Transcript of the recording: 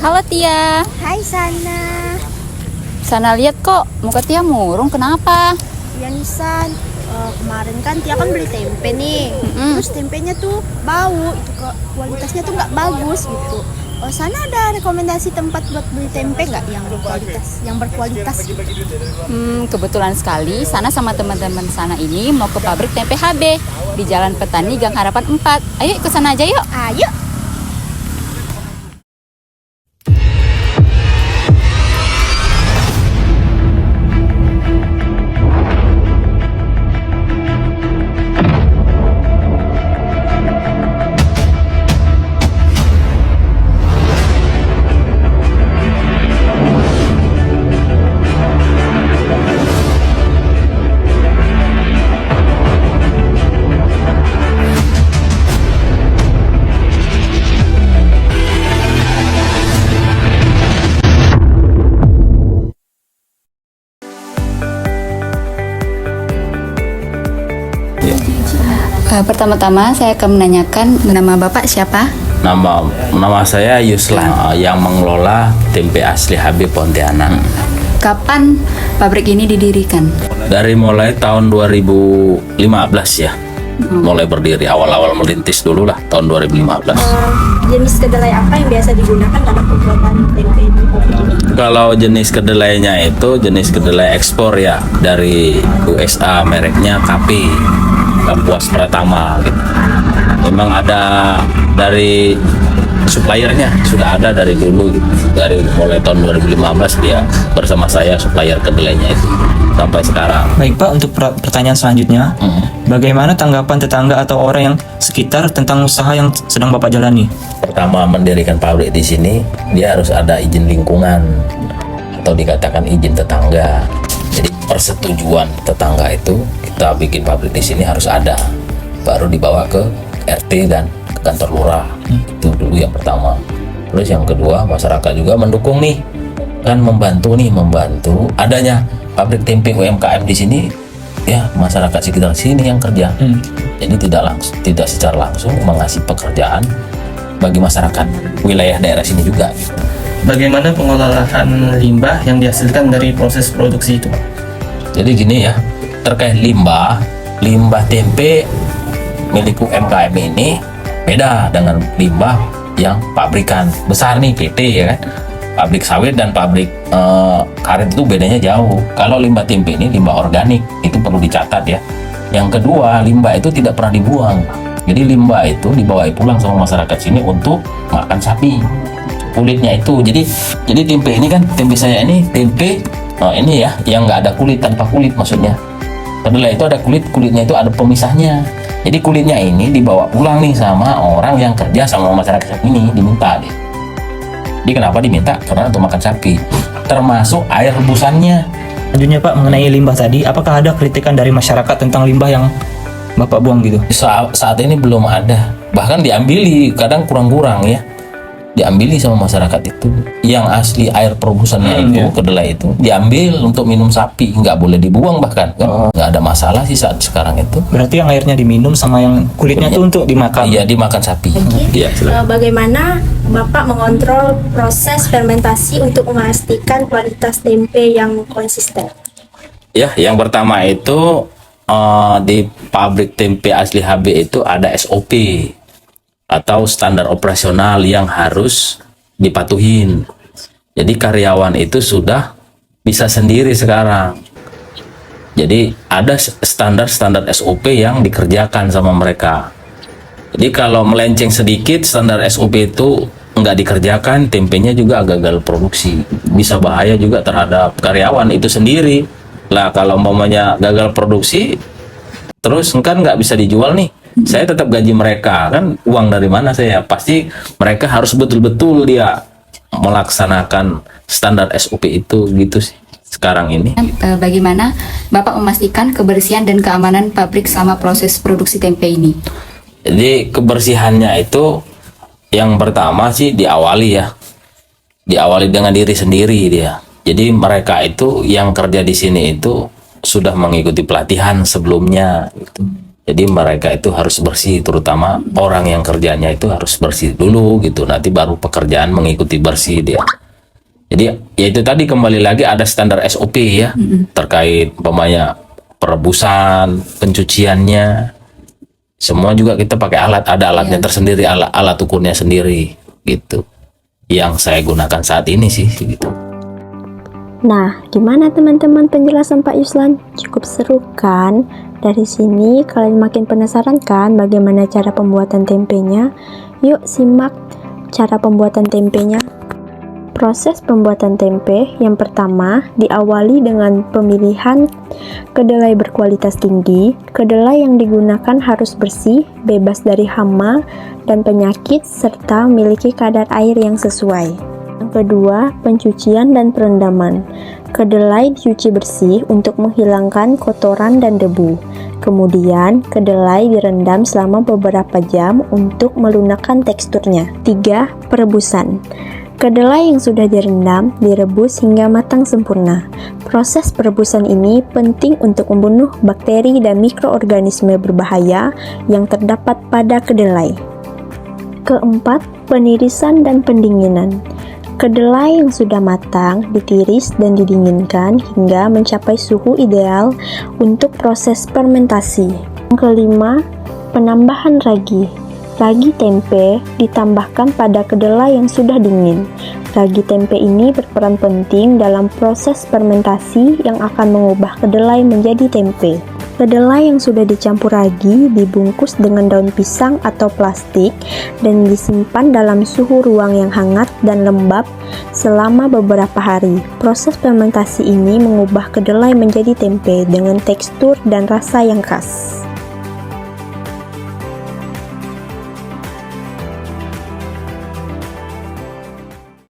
Halo Tia. Hai Sana. Sana lihat kok muka Tia murung, kenapa? Ya Nisan, kemarin kan Tia kan beli tempe nih. Terus tempenya tuh bau, itu kualitasnya tuh nggak bagus gitu. Sana ada rekomendasi tempat buat beli tempe nggak yang berkualitas gitu? Kebetulan sekali Sana sama teman-teman Sana ini mau ke pabrik tempe HB di Jalan Petani Gang Harapan 4. Ayo ikut sana aja yuk. Ayo. Pertama-tama saya akan menanyakan nama Bapak siapa? Nama saya Yuslan, yang mengelola tempe asli HB Pontianak. Kapan pabrik ini didirikan? Dari mulai tahun 2015 ya. Mulai berdiri, awal-awal merintis dulu lah tahun 2015. Jenis kedelai apa yang biasa digunakan dalam pembuatan tempe ini? Kalau jenis kedelainya itu jenis kedelai ekspor ya, dari USA, mereknya KP, Kapuas Pratama gitu. Memang ada dari suppliernya, sudah ada dari dulu gitu. Dari mulai tahun 2015 dia bersama saya supplier kedelainya itu sampai sekarang. Baik Pak, untuk pertanyaan selanjutnya, bagaimana tanggapan tetangga atau orang yang sekitar tentang usaha yang sedang Bapak jalani? Pertama mendirikan pabrik di sini, dia harus ada izin lingkungan atau dikatakan izin tetangga. Jadi persetujuan tetangga itu kita bikin pabrik di sini harus ada, baru dibawa ke RT dan ke kantor lurah. Itu dulu yang pertama. Terus yang kedua, masyarakat juga mendukung nih, kan membantu adanya pabrik tempe UMKM di sini. Ya, masyarakat sekitar sini yang kerja. Jadi tidak secara langsung mengasih pekerjaan bagi masyarakat wilayah daerah sini juga. Bagaimana pengolahan limbah yang dihasilkan dari proses produksi itu? Jadi gini ya, terkait limbah tempe milik UMKM ini beda dengan limbah yang pabrikan besar nih, PT ya kan. Pabrik sawit dan pabrik karet itu bedanya jauh. Kalau limbah tempe ini limbah organik, itu perlu dicatat ya. Yang kedua, limbah itu tidak pernah dibuang. Jadi limbah itu dibawa pulang sama masyarakat sini untuk makan sapi. Kulitnya itu. Jadi tempe ini kan, tempe saya ini tempe ini ya, yang nggak ada kulit, tanpa kulit maksudnya. Kedelai itu ada kulit, kulitnya itu ada pemisahnya. Jadi kulitnya ini dibawa pulang nih sama orang yang kerja sama masyarakat ini, diminta deh. Jadi kenapa diminta? Karena untuk makan sapi, termasuk air rebusannya. Selanjutnya Pak, mengenai limbah tadi, apakah ada kritikan dari masyarakat tentang limbah yang Bapak buang gitu? Saat ini belum ada, bahkan diambili, kadang kurang-kurang ya, diambili sama masyarakat itu. Yang asli air perebusannya itu, kedelai itu diambil untuk minum sapi, nggak boleh dibuang, bahkan nggak ada masalah sih saat sekarang itu. Berarti yang airnya diminum sama yang kulitnya itu untuk dimakan? Iya, dimakan sapi. Iya, Bagaimana Bapak mengontrol proses fermentasi untuk memastikan kualitas tempe yang konsisten? Ya, yang pertama itu di pabrik tempe asli HB itu ada SOP atau standar operasional yang harus dipatuhin. Jadi karyawan itu sudah bisa sendiri sekarang. Jadi ada standar SOP yang dikerjakan sama mereka. Jadi kalau melenceng sedikit standar SOP itu nggak dikerjakan, tempenya juga gagal produksi. Bisa bahaya juga terhadap karyawan itu sendiri. Lah kalau umpamanya gagal produksi, terus kan nggak bisa dijual nih. Saya tetap gaji mereka, kan uang dari mana saya? Pasti mereka harus betul-betul dia melaksanakan standar SOP itu gitu sih sekarang ini. Bagaimana Bapak memastikan kebersihan dan keamanan pabrik sama proses produksi tempe ini? Jadi kebersihannya itu yang pertama sih diawali dengan diri sendiri dia. Jadi mereka itu yang kerja di sini itu sudah mengikuti pelatihan sebelumnya gitu. Jadi mereka itu harus bersih, terutama orang yang kerjanya itu harus bersih dulu gitu. Nanti baru pekerjaan mengikuti bersih dia. Jadi ya itu tadi kembali lagi ada standar SOP ya terkait umpamanya perebusan, pencuciannya. Semua juga kita pakai alat, ada alatnya tersendiri, alat ukurnya sendiri gitu. Yang saya gunakan saat ini sih gitu. Nah, gimana teman-teman penjelasan Pak Yuslan? Cukup seru kan? Dari sini kalian makin penasaran kan bagaimana cara pembuatan tempenya? Yuk simak cara pembuatan tempenya. Proses pembuatan tempe yang pertama diawali dengan pemilihan kedelai berkualitas tinggi. Kedelai yang digunakan harus bersih, bebas dari hama dan penyakit, serta memiliki kadar air yang sesuai. Yang kedua, pencucian dan perendaman. Kedelai dicuci bersih untuk menghilangkan kotoran dan debu. Kemudian, kedelai direndam selama beberapa jam untuk melunakkan teksturnya. 3. Perebusan. Kedelai yang sudah direndam direbus hingga matang sempurna. Proses perebusan ini penting untuk membunuh bakteri dan mikroorganisme berbahaya yang terdapat pada kedelai. Keempat, penirisan dan pendinginan. Kedelai yang sudah matang ditiris dan didinginkan hingga mencapai suhu ideal untuk proses fermentasi. Yang kelima, penambahan ragi. Ragi tempe ditambahkan pada kedelai yang sudah dingin. Ragi tempe ini berperan penting dalam proses fermentasi yang akan mengubah kedelai menjadi tempe. Kedelai yang sudah dicampur ragi dibungkus dengan daun pisang atau plastik dan disimpan dalam suhu ruang yang hangat dan lembab selama beberapa hari. Proses fermentasi ini mengubah kedelai menjadi tempe dengan tekstur dan rasa yang khas.